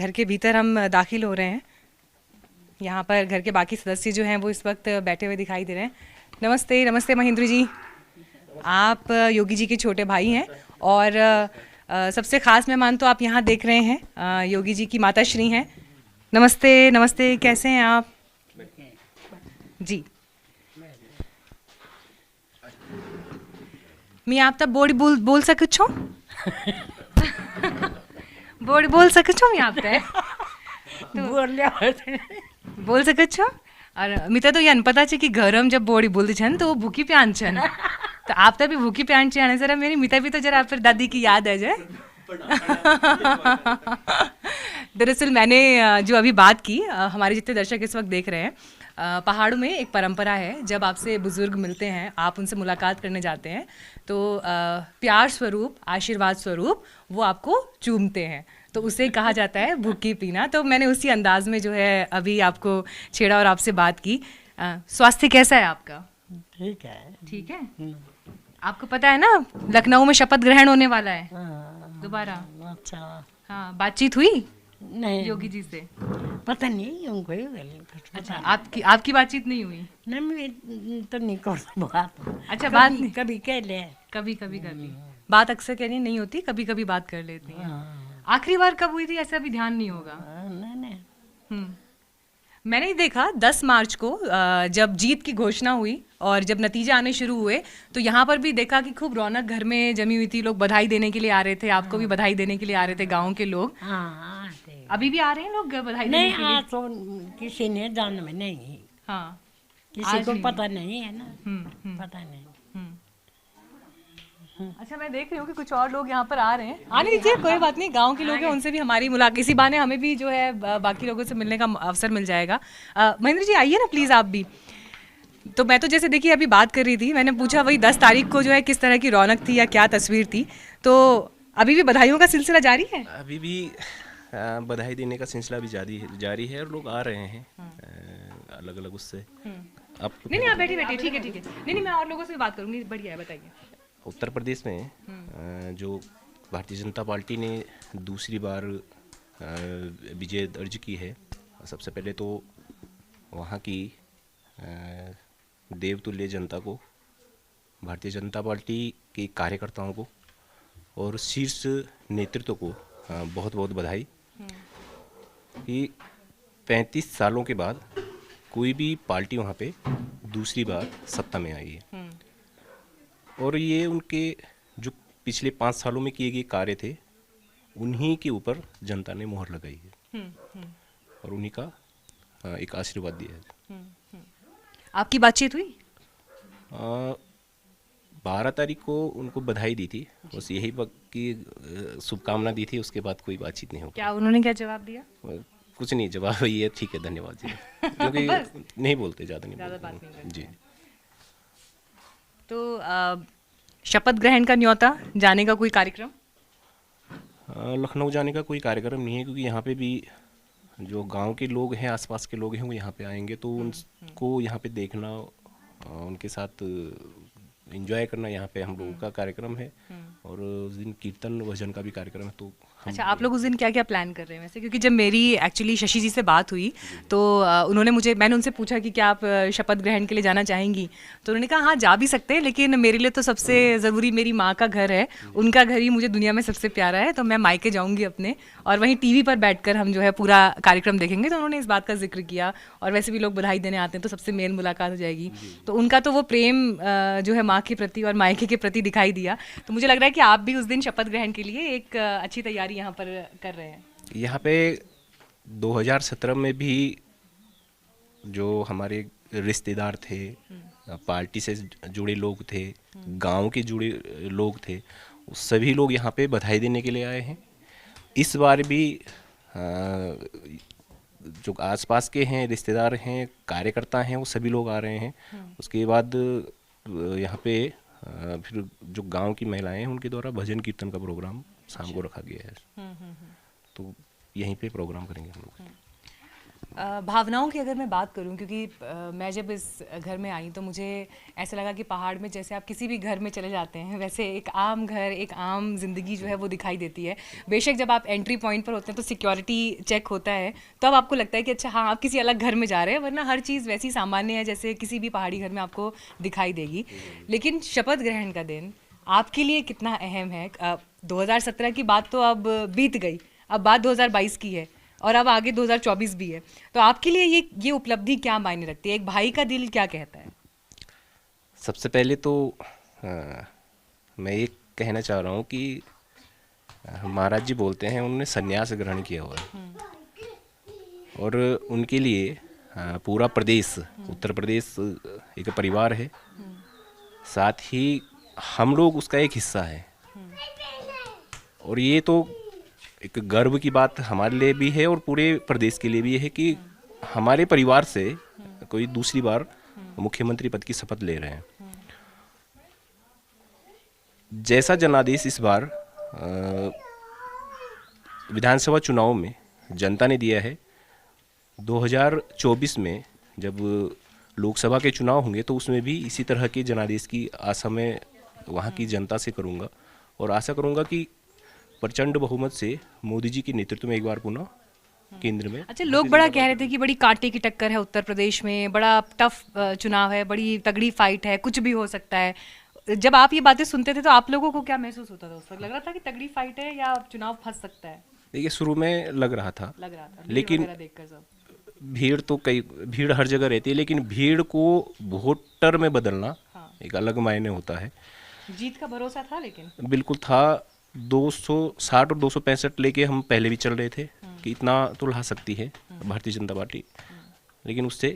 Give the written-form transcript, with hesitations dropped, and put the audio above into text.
घर के भीतर हम दाखिल हो रहे हैं। यहाँ पर घर के बाकी सदस्य जो हैं वो इस वक्त बैठे हुए दिखाई दे रहे हैं। नमस्ते, नमस्ते महेंद्र जी। आप योगी जी के छोटे भाई हैं और सबसे खास मेहमान तो आप यहाँ देख रहे हैं, योगी जी की माता श्री हैं। नमस्ते, नमस्ते, कैसे हैं आप जी? मैं आप तब बोल सकूँ छो बोल सकूँ छो मैं आप बोल सकूँ छो। और मित्र तो यान पता है कि घर हम जब बोड़ी बोलते छन तो वो भूखी प्यान छन, तो आप तभी भूखी प्यान छे आने जरा मेरी मिता भी तो जरा फिर दादी की याद है जाए। दरअसल मैंने जो अभी बात की, हमारे जितने दर्शक इस वक्त देख रहे हैं, पहाड़ों में एक परंपरा है, जब आपसे बुजुर्ग मिलते हैं, आप उनसे मुलाकात करने जाते हैं तो प्यार स्वरूप, आशीर्वाद स्वरूप वो आपको चूमते हैं, तो उसे कहा जाता है भूखी पीना। तो मैंने उसी अंदाज में जो है अभी आपको छेड़ा और आपसे बात की। स्वास्थ्य कैसा है आपका? ठीक है। ठीक है। आपको पता है ना लखनऊ में शपथ ग्रहण होने वाला है दोबारा? अच्छा। हाँ, बातचीत हुई नहीं, योगी जी से? पता नहीं उनको ही अच्छा, आपकी बातचीत नहीं हुई? नहीं, मैं तो नहीं कर बात। अच्छा, बात नहीं, कभी कह ले। कभी बात अक्सर कहनी नहीं होती, कभी कभी बात कर लेती हैं। आखिरी बार कब हुई थी ऐसा भी ध्यान नहीं होगा। नहीं। मैंने ही देखा 10 मार्च को जब जीत की घोषणा हुई और जब नतीजे आने शुरू हुए तो यहाँ पर भी देखा कि खूब रौनक घर में जमी हुई थी, लोग बधाई देने के लिए आ रहे थे, आपको भी बधाई देने के लिए आ रहे थे गांव के लोग। अभी भी आ रहे हैं लोग बधाई देने के लिए? नहीं, तो किसी ने जान में नहीं। हाँ, किसी को पता नहीं है ना। पता नहीं। अच्छा, मैं देख रही हूँ कि कुछ और लोग यहाँ पर आ रहे हैं। आने दीजिए, कोई बात नहीं, गांव के लोग हैं, उनसे भी हमारी मुलाकात, इसी बहाने हमें भी जो है बाकी लोगों से मिलने का अवसर मिल जाएगा। महेंद्र जी आइए ना प्लीज़ आप भी। तो मैं तो जैसे देखिए अभी बात कर रही थी, मैंने पूछा वही 10 तारीख को जो है किस तरह की रौनक थी या क्या तस्वीर थी, तो अभी भी बधाइयों का सिलसिला जारी है? अभी भी बधाई देने का सिलसिला भी जारी है और लोग आ रहे हैं अलग अलग उससे। आप नहीं, आप बैठिए, ठीक है। नहीं, मैं और लोगों से बात करूँगी। बढ़िया है, बताइए। उत्तर प्रदेश में जो भारतीय जनता पार्टी ने दूसरी बार विजय दर्ज की है, सबसे पहले तो वहाँ की देवतुल्य जनता को, भारतीय जनता पार्टी के कार्यकर्ताओं को और शीर्ष नेतृत्व को बहुत बहुत बधाई कि 35 सालों के बाद कोई भी पार्टी वहाँ पे दूसरी बार सत्ता में आई है। और ये उनके जो पिछले 5 सालों में किए गए कार्य थे उन्हीं के ऊपर जनता ने मोहर लगाई है और उन्हीं का एक आशीर्वाद दिया है। आपकी बातचीत हुई? 12 तारीख को उनको बधाई दी थी, बस यही वक्त की शुभकामना दी थी, उसके बाद कोई बातचीत नहीं हो। क्या उन्होंने क्या जवाब दिया? कुछ नहीं, जवाब ये ठीक है, धन्यवाद जी, क्योंकि नहीं बोलते, ज़्यादा बात नहीं करते जी। तो शपथ ग्रहण का न्योता जाने का कोई कार्यक्रम? लखनऊ जाने का कोई कार्यक्रम नहीं है, क्योंकि यहाँ पे भी जो गांव के लोग हैं, आसपास के लोग हैं, वो यहाँ पे आएंगे, तो उनको यहाँ पे देखना, उनके साथ एंजॉय करना, यहाँ पे हम लोगों का कार्यक्रम है। और उस दिन कीर्तन भजन का भी कार्यक्रम है। तो अच्छा, आप लोग उस दिन क्या क्या प्लान कर रहे हैं वैसे? क्योंकि जब मेरी एक्चुअली शशि जी से बात हुई तो मैंने उनसे पूछा कि क्या आप शपथ ग्रहण के लिए जाना चाहेंगी, तो उन्होंने कहा हाँ जा भी सकते हैं, लेकिन मेरे लिए तो सबसे ज़रूरी मेरी माँ का घर है, उनका घर ही मुझे दुनिया में सबसे प्यारा है, तो मैं मायके जाऊँगी अपने, और वहीं टीवी पर बैठकर हम जो है पूरा कार्यक्रम देखेंगे। तो उन्होंने इस बात का जिक्र किया, और वैसे भी लोग बधाई देने आते हैं तो सबसे मेल मुलाकात हो जाएगी, तो उनका तो वो प्रेम जो है माँ के प्रति और मायके के प्रति दिखाई दिया। तो मुझे लग रहा है कि आप भी उस दिन शपथ ग्रहण के लिए एक अच्छी तैयारी यहाँ पर कर रहे हैं। यहाँ पे 2017 में भी जो हमारे रिश्तेदार थे, पार्टी से जुड़े लोग थे, गांव के जुड़े लोग थे, सभी लोग यहाँ पे बधाई देने के लिए आए हैं। इस बार भी जो आसपास के हैं, रिश्तेदार हैं, कार्यकर्ता हैं, वो सभी लोग आ रहे हैं। उसके बाद यहाँ पे फिर जो गांव की महिलाएं हैं उनके द्वारा भजन कीर्तन का प्रोग्राम शाम को रखा गया है। तो यहीं पे प्रोग्राम करेंगे हम लोग। भावनाओं की अगर मैं बात करूं, क्योंकि मैं जब इस घर में आई तो मुझे ऐसा लगा कि पहाड़ में जैसे आप किसी भी घर में चले जाते हैं वैसे एक आम घर, एक आम जिंदगी जो है वो दिखाई देती है। बेशक जब आप एंट्री पॉइंट पर होते हैं तो सिक्योरिटी चेक होता है, तो अब आपको लगता है कि अच्छा हाँ आप किसी अलग घर में जा रहे हैं, वरना हर चीज़ वैसी सामान्य है जैसे किसी भी पहाड़ी घर में आपको दिखाई देगी। लेकिन शपथ ग्रहण का दिन आपके लिए कितना अहम है? 2017 की बात तो अब बीत गई, अब बात 2022 की है और अब आगे 2024 भी है, तो आपके लिए ये उपलब्धि क्या मायने रखती है? एक भाई का दिल क्या कहता है? सबसे पहले तो मैं ये कहना चाह रहा हूँ कि महाराज जी बोलते हैं उन्होंने संन्यास ग्रहण किया हुआ है, और उनके लिए पूरा प्रदेश, उत्तर प्रदेश एक परिवार है, साथ ही हम लोग उसका एक हिस्सा है। और ये तो एक गर्व की बात हमारे लिए भी है और पूरे प्रदेश के लिए भी है कि हमारे परिवार से कोई दूसरी बार मुख्यमंत्री पद की शपथ ले रहे हैं। जैसा जनादेश इस बार विधानसभा चुनाव में जनता ने दिया है, 2024 में जब लोकसभा के चुनाव होंगे तो उसमें भी इसी तरह के जनादेश की आशा मैं वहाँ की जनता से करूँगा, और आशा करूँगा कि प्रचंड बहुमत से मोदी जी के नेतृत्व में एक बार पुनः केंद्र में। अच्छा, लोग बड़ा कह रहे थे कि बड़ी कांटे की टक्कर है उत्तर प्रदेश में, बड़ा टफ चुनाव है, बड़ी तगड़ी फाइट है, कुछ भी हो सकता है। जब आप ये बातें सुनते थे तो आप लोगों को क्या महसूस होता था? उस वक्त लग रहा था कि तगड़ी फाइट है या चुनाव फंस सकता है? देखिए, शुरू में लग रहा था, लेकिन देखकर सब भीड़ हर जगह रहती है, लेकिन भीड़ को वोटर में बदलना एक अलग मायने होता है। जीत का भरोसा था, लेकिन बिल्कुल था। 260 और 265 लेके हम पहले भी चल रहे थे कि इतना तो ला सकती है भारतीय जनता पार्टी, लेकिन उससे